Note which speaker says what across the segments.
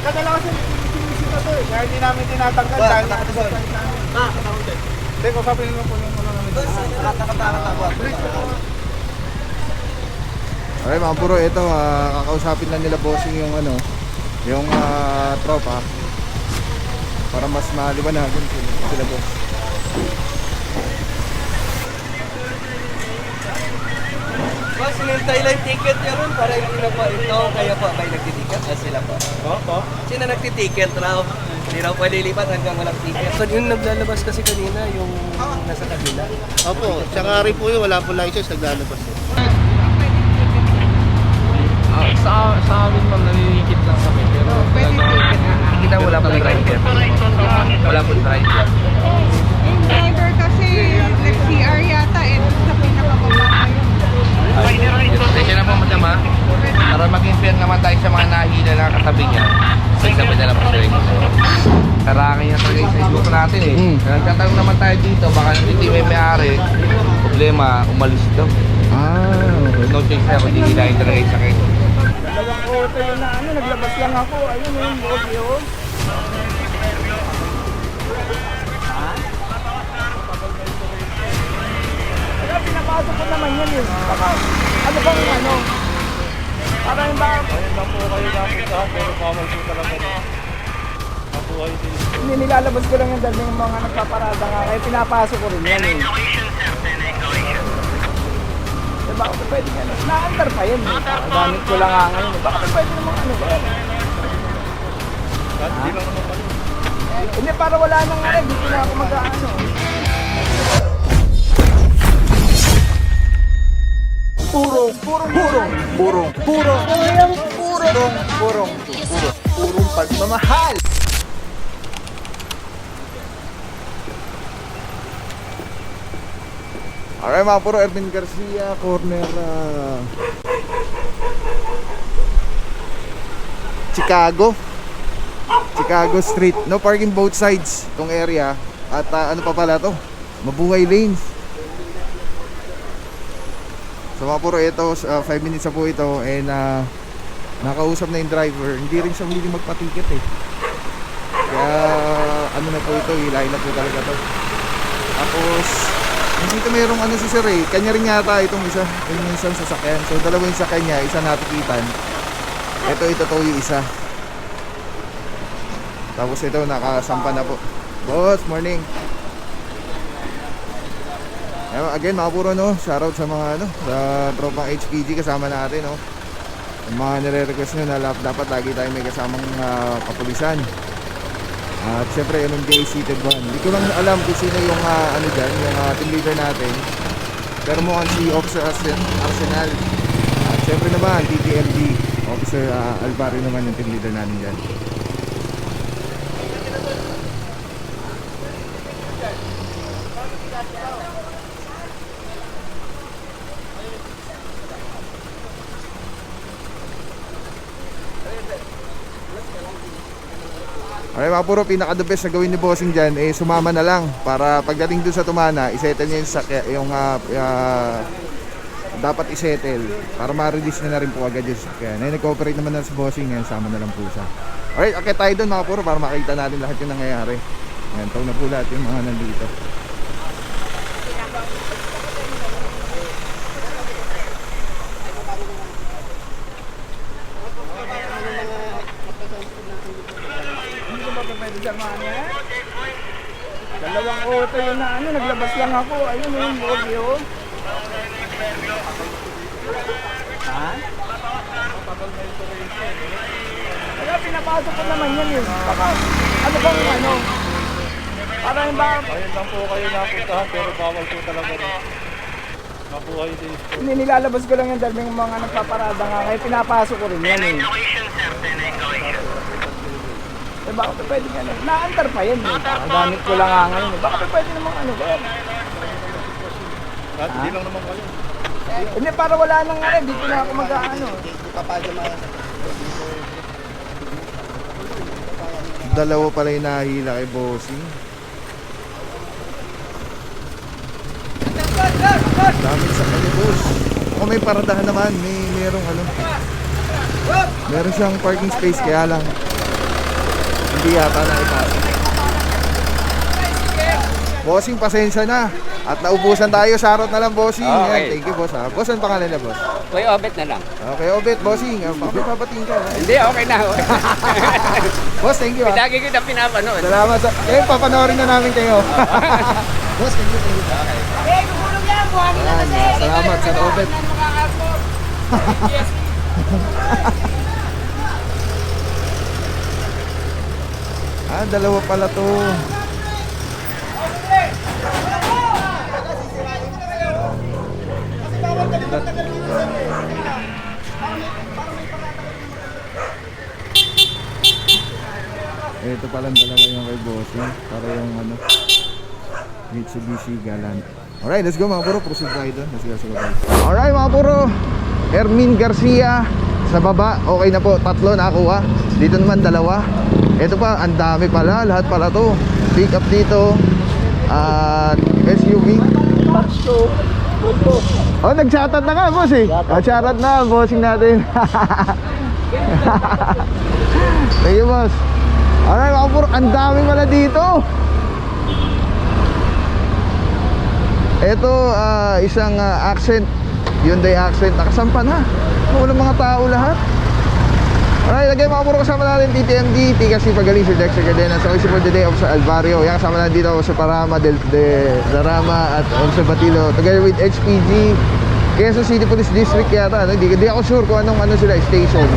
Speaker 1: Matagal na kasi sinisita to eh. Kaya hindi namin tinatanggal dahil nakasasal namin. Hindi, kusapin mo po yung ano namin.
Speaker 2: Okay mga puro, ito kakausapin na nila bossing yung ano, yung tropa para mas maliwanagan sila boss.
Speaker 3: Boss, sinintay lang ticket niya ron para hindi na po ito. Kaya po, may nagtiticket na sila po.
Speaker 1: Opo.
Speaker 3: Sino nagtiticket raw? Hindi raw pwede lipat hanggang walang ticket. So, yung naglalabas kasi kanina, yung nasa kabila.
Speaker 4: Opo, tsaka rin po yun, wala po license, naglalabas eh.
Speaker 5: Sa amin ma'am, nalilikit lang kami. Pero
Speaker 3: Hindi na wala pong driver. Wala pong driver.
Speaker 6: Yung driver kasi nag-CR yata eh, sa pinakababa yun.
Speaker 5: Pasensya na po madama. Para maging fair naman tayo sa mga nahila na katabi niya. Sabi na lang po sila yung karangin niya talaga yung Facebook natin eh. Nagtatanong naman tayo dito, baka hindi may may-ari. Problema, umalis daw.
Speaker 2: Okay.
Speaker 5: No choice na kundi hilahin talaga yung sakit.
Speaker 1: Dalawang auto yun na ano, naglabas lang ako. Ayun yun, okay yun. Kaya pinapasok ko naman yan eh. Baka, ano bang ano? Para yung ba? Ayun lang po kayo napuntahan, pero bawal po talaga na. Mabuhay din. Hindi, nilalabas ko lang yung dahil yung mga nagpaparada nga. Kaya pinapasok ko rin yan eh. Baka pwede nga, naandar pa yun eh. Gamit ko lang nga ngayon eh. Baka pwede naman ano ba? Hindi lang naman pala. Hindi, para wala nang nga dito na ako mag-ano.
Speaker 2: Purong pagmamahal. Alright mga puro, Erwin Garcia, corner Chicago Street. No parking both sides tong area. At ano pa pala to? Mabuhay lanes. So mga puro, ito 5 minutes na po ito. And nakausap na yung driver. Hindi rin siya willing magpa-ticket eh. Kaya ano na po ito, hilahin na po talaga to. Tapos dito mayroong ano si Sir eh, kanya rin yata itong isa, yung isang sasakyan. So dalawa yung sakyan niya, isa natikitan. Ito to yung isa. Tapos ito nakasampa na po. Boss, morning. Again mga puro no, shoutout sa mga ano, sa tropang HPG kasama natin no. Yung mga nire-request nyo na dapat lagi tayo may kasamang kapulisan. At syempre MMDA seated one. Hindi ko lang alam kung sino yung ano dyan, yung team leader natin. Pero mukhang si Officer Arsenal. At syempre naman TTMD Officer Alvaro naman yung team leader natin dyan. Okay mga puro, pinaka the best na gawin ni bossing dyan eh sumama na lang para pagdating dun sa Tumana isettle niya yung dapat isettle para ma-release na rin po agad yung sakyan. Ay nag-cooperate naman na sa bossing ngayon, sama na lang po siya. Alright, akit tayo dun mga puro para makita natin lahat yung nangyayari. Ayan, tawag na po lahat yung mga nandito.
Speaker 1: Dalawang auto yun na ano, naglabas lang ako. Ayun yun, okay yun. Kaya pinapasok ko naman yan eh. Baka, ano bang ano? Para yung ba? Ayun lang po kayo napuntahan, pero bawal po talaga na. Mabuhay din. Hindi, nilalabas ko lang yung dahil yung mga nagpaparada nga. Kaya pinapasok ko rin yan eh. Baka pwede nga na. Naandar pa yan eh. Gamit ko lang nga ngayon eh. Baka pwede naman ano ba? Hindi lang naman kayo. Hindi, para wala nang nga dito na ako mag-ano.
Speaker 2: Dalawa pala yung nahila kay bossing. Daming sa kanya boss. Kung may paradahan naman, merong ano. Meron siyang parking space kaya lang Hindi yata na ipasa. Bossing, pasensya na. At naubusan tayo, sarot na lang, bossing. Yan, thank you, boss. Boss, ang pangalan na, boss?
Speaker 7: Kuya Obet na lang.
Speaker 2: Okay, Obet, bossing. Papating ka.
Speaker 7: Hindi, okay na.
Speaker 2: Boss, thank you.
Speaker 7: Lagi kita pinapanood.
Speaker 2: Salamat sa... Eh, papanoorin na namin kayo. Boss, thank you. Salamat sa Obet. Dalawa pala to. Ito palang dalawa yung kay Bossing. Para yung ano, Mitsubishi Galant. Alright, let's go mga puro. Proceed tayo doon. Let's go. Alright mga puro, Hermin Garcia sa baba. Okay na po, 3 nakakuha. Dito naman 2. Ito pa, ang dami pala. Lahat pala to. Pick up dito. At SUV. Oh, nag-shoutout na nga, boss eh. Shoutout na, bossing natin. Thank you, boss. Alright, mga puro, ang dami pala dito. Ito, isang Accent. Hyundai Accent. Nakasampa na. Walang mga tao lahat. Alright, lagay mga puro, kasama natin TTMD, Tikasi Pagaling, Sir Dexter Cadena. So, for the day of sa Alvario. Yan, kasama natin dito sa Parama, de Rama at sa Batilo. Together with HPG, Quezon City Police District yata. Hindi ako sure kung anong sila, station.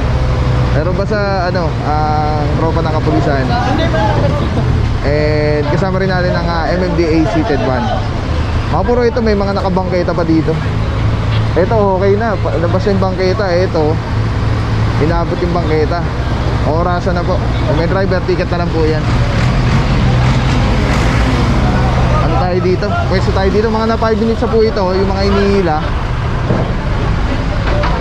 Speaker 2: Pero basta ang tropa ng kapulisan. And kasama rin natin ang MMDA seated van. Mga puro, ito may mga nakabangketa pa dito. Ito okay na, labas yung bangketa. Ito inabot yung bangketa. Orasan na po. Kung may driver, ticket na lang po yan. Ano tayo dito? Pwesto tayo dito, mga na 5 minutes na po ito. Yung mga inihila.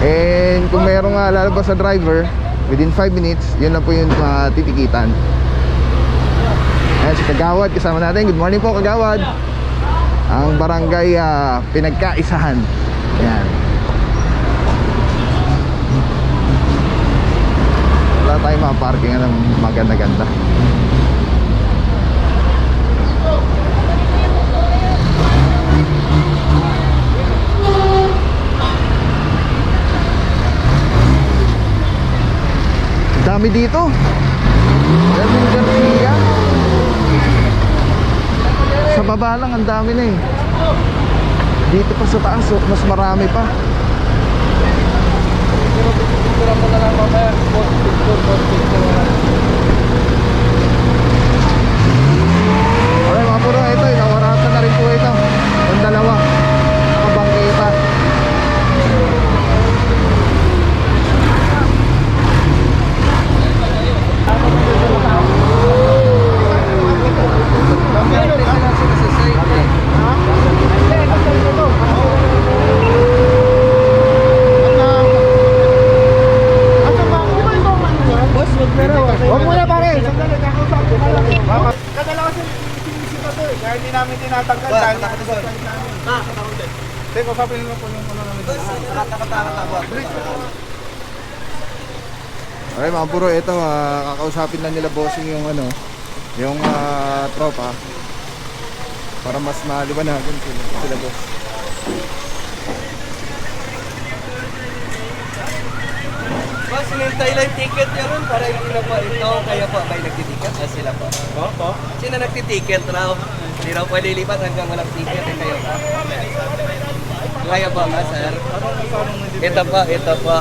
Speaker 2: And kung merong lalabas sa driver within 5 minutes, yun na po yung titikitan. Ayan si Kagawad, kasama natin. Good morning po, Kagawad. Ang barangay Pinagkaisahan. Ayan. Wala tayong mga parking ng maganda-ganda. Dami dito. Hermin Garcia. Sa baba lang ang dami na eh. Dito pa sa taas, mas marami pa. Alright mga puro, ito inawarasan na rin po ito. Ang 2 nakabangkita. Huwag muna pare.
Speaker 1: Kadala kasi sinisip ito eh. Kaya hindi namin tinatanggal dahil nakatanggal namin. Teka, papilin mo po yung ano namin.
Speaker 2: Alright mga puro, ito kakausapin na nila bossing yung yung tropa para mas maliwanagan sila boss.
Speaker 3: Boss, sinintay lang ticket niya ron para hindi na po ito. Kaya po, may nagtiticket na sila po.
Speaker 1: Opo.
Speaker 3: Sino nagtiticket raw? Hindi raw pwede lipat hanggang walang ticket. Kayo pa. Kaya po nga, sir. Ito po, ito po.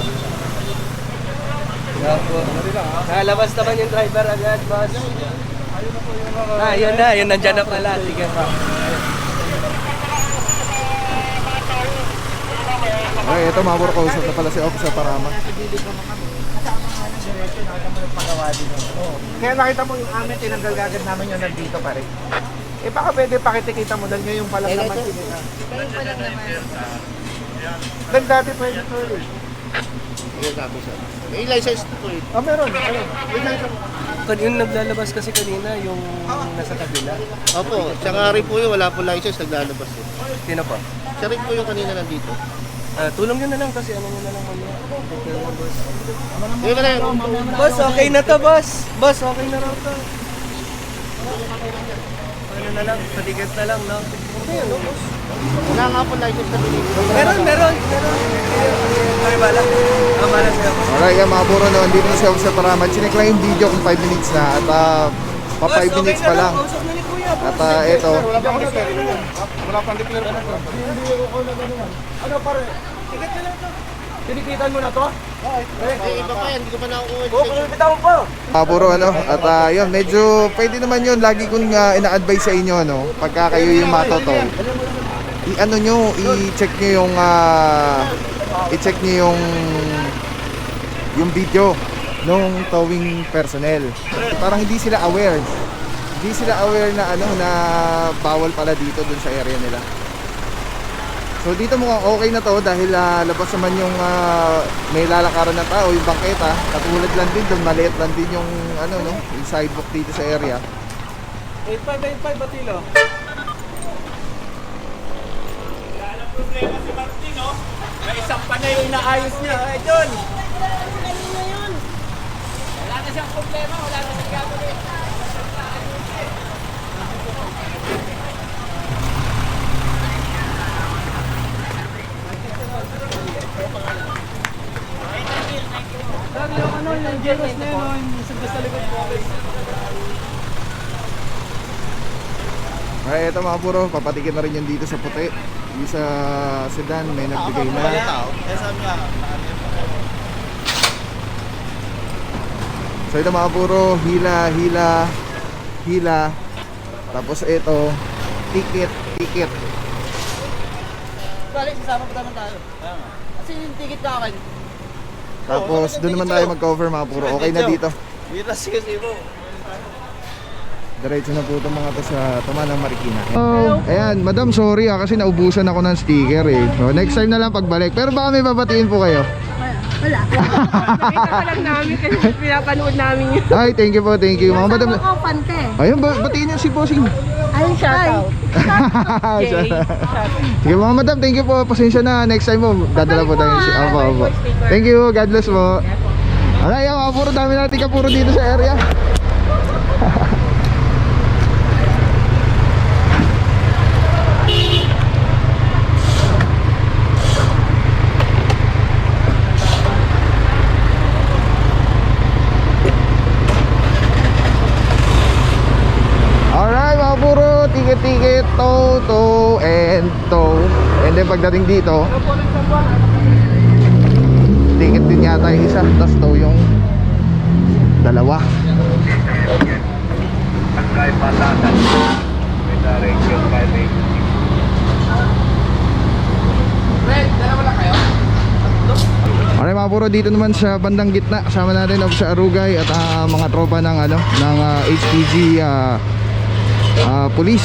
Speaker 3: Nakalabas naman yung driver agad, boss. Yun na, yun nandyan na pala. Sige pa.
Speaker 2: Okay, ito mga puro, kausap na pala si Officer Parama.
Speaker 1: Kaya nakita mo yung amin, tinanggal-gagad namin yung nandito pa rin. Eh baka pwede pakitikita mo dahil ngayon palang naman sinita.
Speaker 6: Ngayon pa lang naman.
Speaker 1: Dahil dati pwede ito eh.
Speaker 4: Ayun sabi siya. May license to eh.
Speaker 1: Meron.
Speaker 3: Yung naglalabas kasi kanina, yung nasa kabila.
Speaker 4: Opo, siya nga rin po yun. Wala po license, naglalabas eh.
Speaker 3: Sino po?
Speaker 4: Siya rin po yung kanina nandito.
Speaker 3: Tulong nyo na lang kasi ano nyo na lang mamaya. Okay na, boss.
Speaker 4: Yun ka na yun.
Speaker 3: Boss, okay na to, boss. Boss, okay na raw to. Ano na lang, patigat na lang, no? Okay, ano, boss?
Speaker 4: Wala nga po license na binibigay.
Speaker 3: Meron. Ay, bala. Bala sa'yo.
Speaker 2: Alright, yan mga puro no, dito na si Officer Paraman. Chinek lang yung video kung 5 minutes na at pa 5 minutes pa lang.
Speaker 3: Kausap na ni Kuya, boss.
Speaker 2: At ito,
Speaker 4: Wala pang declare. Wala pang declare.
Speaker 1: Ano pare?
Speaker 3: Tigat na lang to.
Speaker 1: Tinikitan mo na to?
Speaker 4: Eh, iba pa yan, hindi ko pa nakukuha.
Speaker 1: Oo, kumipita mo pa.
Speaker 2: mga puro ano, at yun, medyo pwede naman yun. Lagi kong ina-advise sa inyo, no, pagka kayo yung matoto, i-ano nyo, i-check nyo yung, i-check nyo yung video nung towing personnel. Parang hindi sila aware. Hindi sila aware na ano, na bawal pala dito dun sa area nila. So dito mukhang okay na to dahil labas naman yung may lalakaran ng tao, yung bangketa. Katulad lang din doon, maliit lang din yung ano no, yung sidewalk dito sa area.
Speaker 3: 85 batilo.
Speaker 1: Problema si Martin, no? May isang panay yung inaayos niya. Eh, John! Wala na siyang problema, wala na siyang gagawin. Yung jealous na yun, yung sa likod ko.
Speaker 2: Ay, ito mga puro, papatikin na rin yan dito sa puti. Yung sa sedan, may nagbigay na. So ito mga puro, hila. Tapos ito, ticket.
Speaker 4: Balik, sasama pa naman tayo. Kasi yung ticket ka akin.
Speaker 2: Tapos doon naman tayo mag-cover mga puro. Okay na dito.
Speaker 3: Miras kasi mo.
Speaker 2: Diretso na po itong mga to sa Tumanang Marikina. Oh, ayan, madam, sorry kasi naubusan ako ng sticker eh. So, next time na lang pagbalik. Pero baka may babatiin po kayo.
Speaker 6: Wala. Nakita ko lang namin kasi pinapanood namin yun.
Speaker 2: Ay, thank you po, thank you. Mga madam.
Speaker 6: Ako, pante.
Speaker 2: Ayun, batiin niyo si Bossing.
Speaker 6: Ayun, shoutout.
Speaker 2: Sige mga madam, thank you po. Pasensya na, next time po dadala po tayo. Opo. Thank you, God bless po. Alay, mga puro, dami natin kapuro dito sa area. Alright mga puro, ticket, tow, and then pagdating dito, ticket din yata yung isa, tas tow yung dalawa. Alright mga puro, dito naman sa bandang gitna, kasama natin Officer Arugay at mga tropa ng ng HPG police,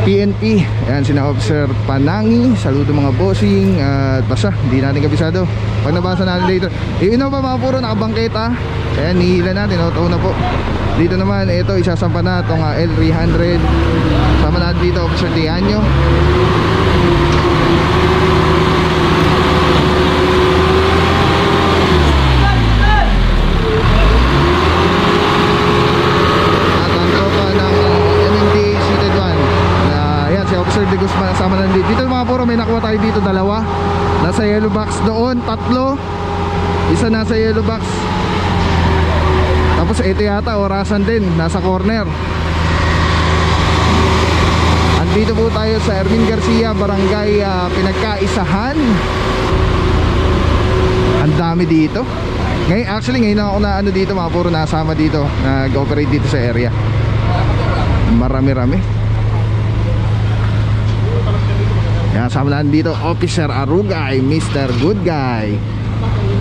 Speaker 2: PNP. Ayan, sina Officer Panangi. Saludo mga bossing. At basta, hindi natin kabisado. Pag nabasa natin later. Yun pa mga puro, nakabangketa. Ayan, nihila natin. Auto na po. Dito naman, ito, isasampa na itong L300. Sama natin dito, Officer Tianyo. Officer De Guzman kasama na dito. Dito mga puro, may nakuha tayo dito dalawa. Nasa yellow box doon, tatlo. Isa nasa yellow box. Tapos ito yata, orasan din, nasa corner. Andito po tayo sa Erwin Garcia, Barangay Pinagkaisahan. Ang dami dito. Ngayon ako na ano dito mga puro, nasama dito, nag-operate dito sa area. Marami-rami. Yan, sama natin dito, Officer Arugay, Mr. Good Guy.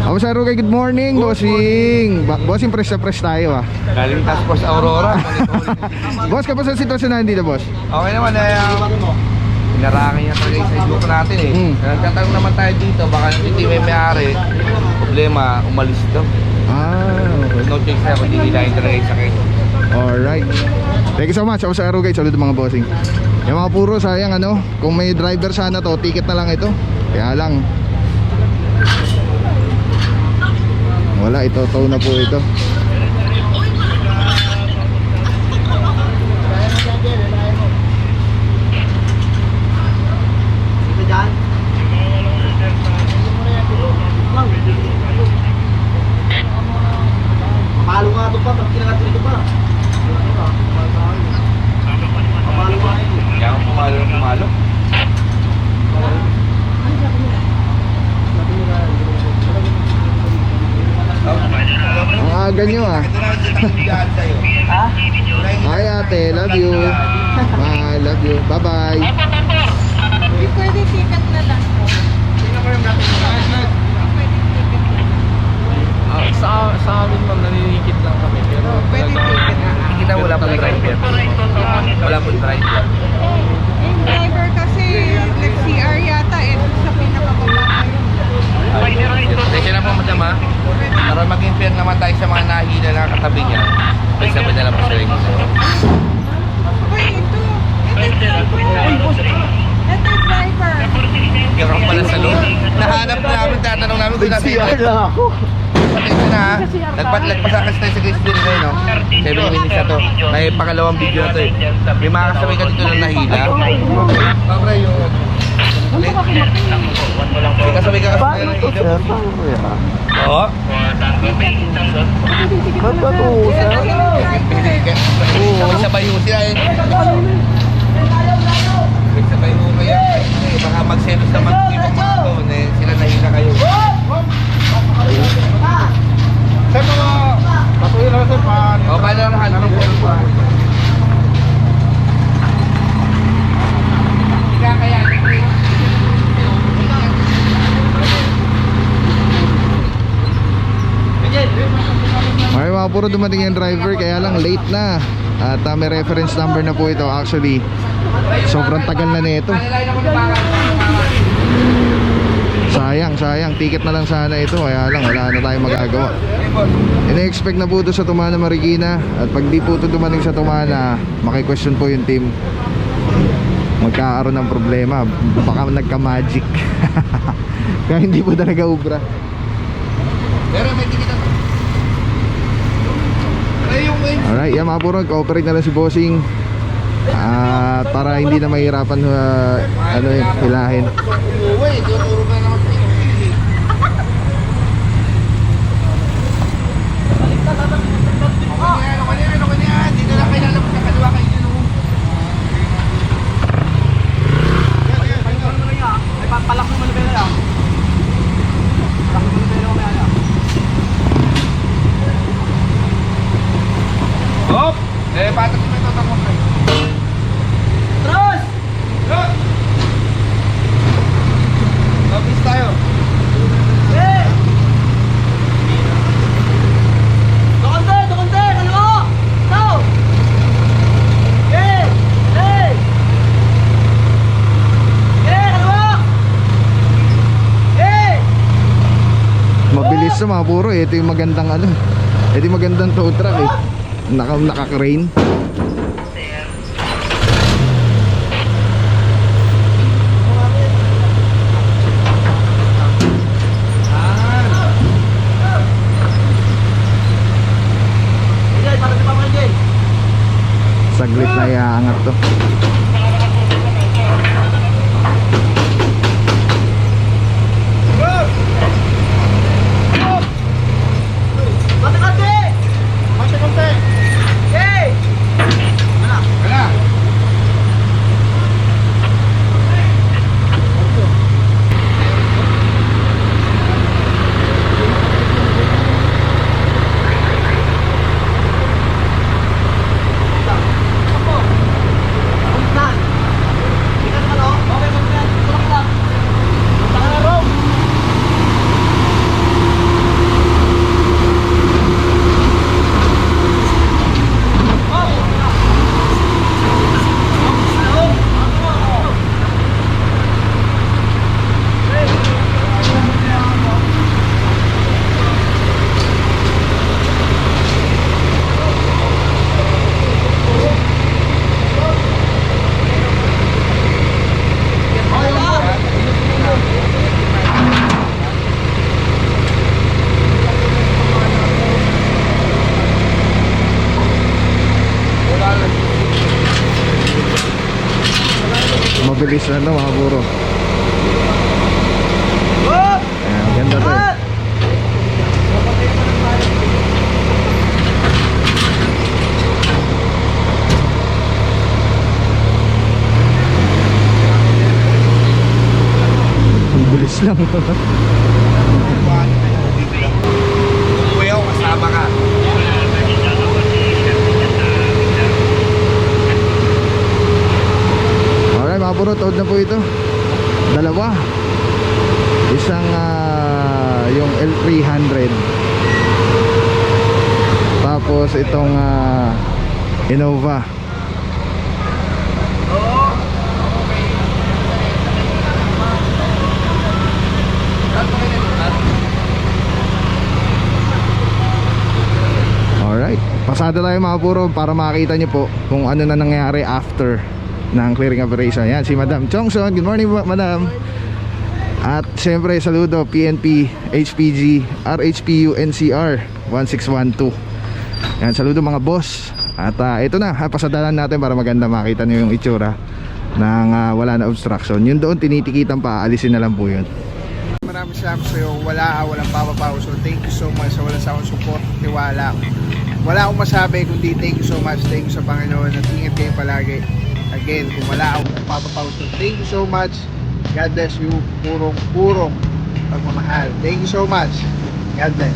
Speaker 2: Officer Arugay, good morning, bossing. Bossing, fresh na fresh tayo
Speaker 5: Galing task force Aurora.
Speaker 2: Boss, kapag sa sitwasyon natin dito, boss?
Speaker 5: Okay naman Inarangan niya talaga yung Facebook natin eh. Nagtatanong naman tayo dito, baka hindi may may-ari. Problema, umalis daw.
Speaker 2: Okay.
Speaker 5: No choice na, kundi hilahin talaga yung sakit.
Speaker 2: Alright. Thank you so much, Officer Arugay. Saludo mga bossing. Yung mga puro, sayang ano, kung may driver sana to, ticket na lang ito. Kaya lang wala, ito tow na po ito.
Speaker 4: Palo nga ito pa, pag kinakatin ito pa. Palo nga ito.
Speaker 5: Kaya kung pumalo.
Speaker 2: Ang aga nyo ah.
Speaker 3: Ha?
Speaker 2: Hi ate, love you. Bye, love you. Bye bye.
Speaker 6: Pwede ticket na lang po.
Speaker 1: Sa amin ma'am, naninikit lang kami. Pero
Speaker 6: Pwede ticket na lang.
Speaker 5: Kita wala pong driver. Wala pong driver.
Speaker 6: Yung driver kasi nag-CR yata eh, sa pinakababa kayo.
Speaker 5: Tensya na po madam ha. Para maging fair naman tayo sa mga nahihila na katabi niya. May sabay na lang po sa rin.
Speaker 6: Uy, ito. Ito yung driver.
Speaker 5: Ikaw pala sa loob. Nahanap namin, tatanong namin kung nasa ito.
Speaker 4: ako.
Speaker 5: Patensya na ha. Nagpasakas tayo sa Grace Bill ngayon, no? 7 minutes na to. May pangalawang video na to eh. May makakasabay ka dito ng nahila. Pabra yung... May kasabay ka kasi ng nahila. Oo.
Speaker 4: Ba't ba ito?
Speaker 5: May sabay ho sila eh. May sabay ho kayo. Baka magselos na mag-ibang mga doon eh. Sila nahila kayo.
Speaker 4: Sir, mga patuloy lang sir,
Speaker 5: O, paano lang hanap ng puro po? Kaya.
Speaker 2: Okay mga puro, dumating yung driver, kaya lang late na. At may reference number na po ito. Actually, sobrang tagal na nito. Sayang, ticket na lang sana ito. Kaya lang, wala na tayong magagawa. Ina-expect na po ito sa Tumana Marikina. At pag di po ito dumating sa Tumana, maki-question po yung team. Magkakaroon ng problema. Baka nagka-magic. Kaya hindi po talaga ubra.
Speaker 5: Pero may ticket na to.
Speaker 2: Alright, yan mga puro, cooperate na lang si Bossing. Para hindi na mahirapan hilahin.
Speaker 5: Umuwi, tuturo ka naman sa inyo. Ano yan? Dito lang kayo lalabas sa kaliwa kayo dito.
Speaker 3: Ay, palak mo na lang. Palak mo na lang.
Speaker 5: Hop! Patas mo ito tapos kayo.
Speaker 3: Tros!
Speaker 5: Mabilis tayo.
Speaker 3: Hey! Dokonte! Ano mo? Go! Hey! Hey! Hey! Ano mo? Hey!
Speaker 2: Mabilis na mga puro, ito yung magandang ito yung magandang tow truck eh. Naka-crane. Saglit na iaangat to. service na to mga buro. Ayan, ganda to eh. Ang bilis lang.
Speaker 5: Umuwi ako, kasama ka.
Speaker 2: Alright mga buro, toad na po ito. Dalawa. Isang yung L300. Tapos itong Innova. Alright, pasada tayo mga puro para makita nyo po kung ano na nangyari after ng clearing operation. Yan, si Madam Chongson. Good morning Madam. At siyempre saludo PNP, HPG, RHPU, NCR 1612. Yan, saludo mga boss. At ito na, pasadalan natin para maganda makita nyo yung itsura ng wala na obstruction. Yun doon tinitikitan pa, alisin na lang po yun.
Speaker 8: Maraming salamat sa iyo. Walang papapaw. So thank you so much sa walang sawang support, tiwala. Wala akong masabi kundi thank you so much. Thank you sa Panginoon at ingat kayo palagi. Again, kung wala akong papapaw. So thank you so much. God bless you. Purong pagmamahal. Thank you so much. God bless.